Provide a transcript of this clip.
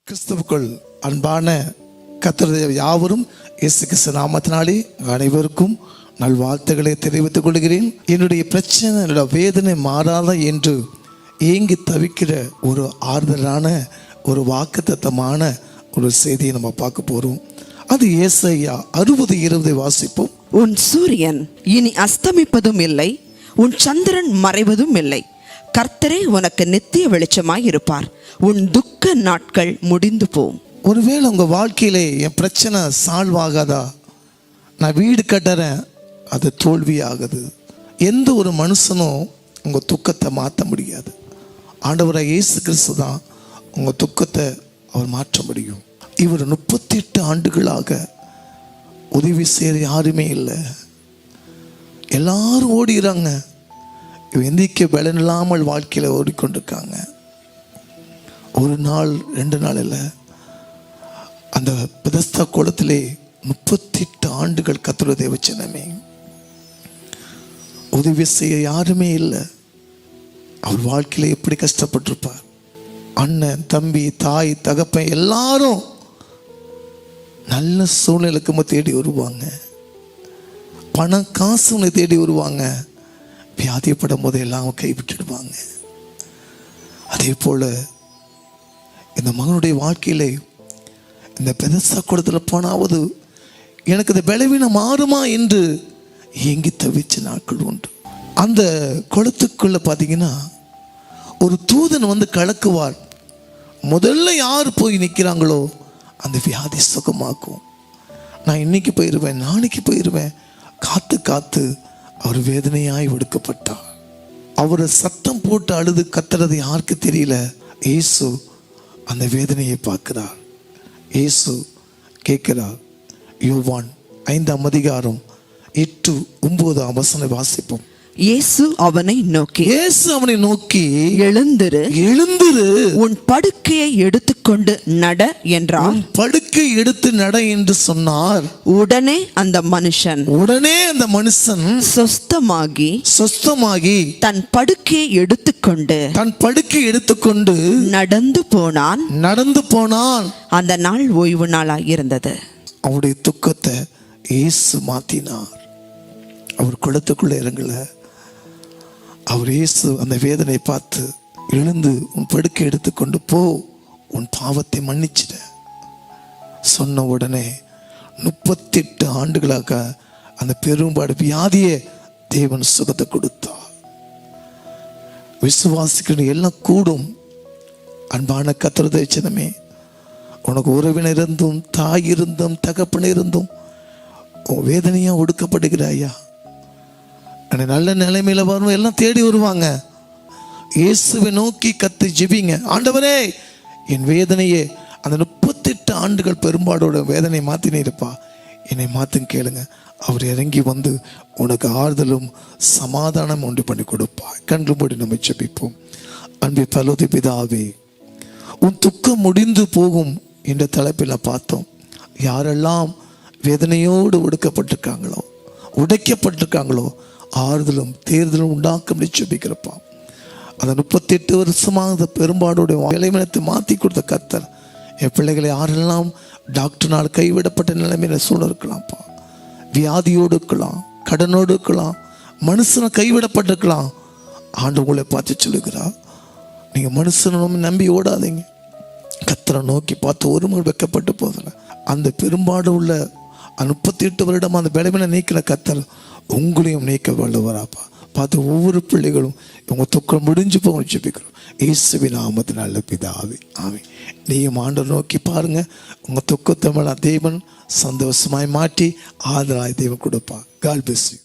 கிறிஸ்துவுக்குள் அன்பான கர்த்தர் யாவரும் இயேசு கிறிஸ்து நாமத்தினாலே அனைவருக்கும் நல்வாழ்த்துக்களை தெரிவித்துக் கொள்கிறேன். என்னுடைய பிரச்சனை, என்னோட வேதனை மாறாத என்று ஏங்கி தவிக்கிற ஒரு ஆறுதலான ஒரு வாக்குத்தத்தமான ஒரு செய்தியை நம்ம பார்க்க போறோம். அது ஏசாயா 60:20 வாசிப்போம். உன் சூரியன் இனி அஸ்தமிப்பதும் இல்லை, உன் சந்திரன் மறைவதும் இல்லை. கர்த்தரே உனக்கு நித்திய வெளிச்சமாய் இருப்பார். உன் துக்க நாட்கள் முடிந்து போம். ஒருவேளை உங்க வாழ்க்கையிலே என் பிரச்சனை சால்வ் ஆகாதா, நான் வீடு கட்டுறேன், அது தோல்வி ஆகுது. எந்த ஒரு மனுஷனும் உங்க துக்கத்தை மாற்ற முடியாது. ஆண்டவராக இயேசு கிறிஸ்து தான் உங்க துக்கத்தை அவர் மாற்ற முடியும். இவர் 38 ஆண்டுகளாக உதவி செய்ய யாருமே இல்லை. எல்லாரும் ஓடிறாங்க. எந்திக்க பலன் இல்லாமல் வாழ்க்கையில் ஓடிக்கொண்டிருக்காங்க. ஒரு நாள் 2 நாள் இல்லை, அந்த பெதஸ்தா குளத்திலே 38 ஆண்டுகள் கர்த்தருடைய தேவச்சனமே உதவி செய்ய யாருமே இல்லை. அவர் வாழ்க்கையில எப்படி கஷ்டப்பட்டிருப்பார். அண்ணன், தம்பி, தாய், தகப்பன் எல்லாரும் நல்ல சூழ்நிலைக்கு தேடி வருவாங்க. பணம் காசு தேடி வருவாங்க. வியாதிப்படும் போது எல்லாம் கைவிட்டுடுவாங்க. அதே போல இந்த மகனுடைய வாழ்க்கையில இந்த பெதஸ்தா குளத்தில் போனாவது எனக்கு இந்த பலவீனம் மாறுமா என்று ஏங்கி தவிச்ச நாட்கள் உண்டு. அந்த குளத்துக்குள்ள பார்த்தீங்கன்னா ஒரு தூதன் வந்து கலக்குவார். முதல்ல யார் போய் நிற்கிறாங்களோ அந்த வியாதி சுகமாக்கும். நான் இன்னைக்கு போயிடுவேன், நாளைக்கு போயிடுவேன், காத்து காத்து அவர் வேதனையாய் ஒடுக்கப்பட்டார். அவரை சத்தம் போட்டு அழுது கத்துறது யாருக்கு தெரியல. இயேசு அந்த வேதனையை பார்க்கிறார். இயேசு கேட்கிறார். யோவான் 5ஆம் அதிகாரம் 8-9 வசனம் வாசிப்போம். இயேசு அவனை நோக்கி எழுந்திரு, உன் படுக்கையை எடுத்துக்கொண்டு நட என்றார். படுக்கை எடுத்து நட என்று சொன்னார். உடனே அந்த மனுஷன் சொஸ்தமாகி தன் படுக்கையை எடுத்துக்கொண்டு நடந்து போனான். அந்த நாள் ஓய்வு நாளாக இருந்தது. அவருடைய துக்கத்தை இயேசு மாத்தினார். அவர் குளத்துக்குள்ள இறங்கல. அவர் இயேசு அந்த வேதனை பார்த்து எழுந்து உன் படுக்கை எடுத்துக்கொண்டு போ, உன் பாவத்தை மன்னிச்சிட சொன்ன உடனே 38 ஆண்டுகளாக அந்த பெரும்பாடு வியாதியே தேவன் சுகத்தை கொடுத்தார். விசுவாசிக்கிற எல்லாம் கூடும். அன்பான கர்த்தருடைய ஜனமே, உனக்கு உறவினர் இருந்தும், தாய் இருந்தும், தகப்பன் இருந்தும் உன் வேதனையா ஒடுக்கப்படுகிறாயா? நல்ல நிலைமையில வரும், எல்லாம் தேடி வருவாங்க. இயேசுவை நோக்கி கத்து ஜெபிங்க. ஆண்டவரே, என் வேதனையே அந்த 38 ஆண்டுகள் பெரும்பாடோட வேதனை மாத்தினேப்பா, என்னை மாத்துன்னு கேளுங்க. அவர் இறங்கி வந்து உனக்கு ஆறுதலும் சமாதானம் உண்டு பண்ணி கொடுப்பா. கண்கள் மூடி நம்ம ஜெபிப்போம். அன்பே பரலோக பிதாவே, உன் துக்கம் முடிந்து போகும் என்ற தலைப்பில் பார்த்தோம். யாரெல்லாம் வேதனையோடு ஒடுக்கப்பட்டிருக்காங்களோ, உடைக்கப்பட்டிருக்காங்களோ, ஆறுதலும் தேர்தலும் உண்டாக்க ஜெபிக்கிறப்பா. அந்த 38 வருஷமாக பெரும்பாடுடைய விளைவினத்தை மாற்றி கொடுத்த கர்த்தர் என் பிள்ளைகளை யாரெல்லாம் டாக்டர்னால் கைவிடப்பட்ட நிலைமையில சூழல் இருக்கலாம்ப்பா. வியாதியோடு இருக்கலாம், கடனோடு இருக்கலாம், மனுஷனை கைவிடப்பட்டிருக்கலாம். ஆண்டு உங்களை பார்த்து சொல்லுகிறார், நீங்கள் மனுஷனை நம்பி ஓடாதீங்க, கர்த்தரை நோக்கி பார்த்து ஒரு முறை வைக்கப்பட்டு போதில்லை. அந்த பெரும்பாடு உள்ள 38 வருடம் அந்த விளைவினை நீக்கிற கர்த்தர் உங்களையும் நீக்க வல்லவராப்பா. பார்த்து ஒவ்வொரு பிள்ளைகளும் உங்க துக்கம் முடிஞ்சு போக ஜெபிக்கிறோம். இயேசுவின் நாமத்தில் நல்ல பிதாவே, ஆமென். நீயும் ஆண்டவரை நோக்கி பாருங்க. உங்க துக்கத்தை தேவன் சந்தோஷமாய் மாற்றி ஆதரவாய் தேவன் கொடுப்பா. God bless you.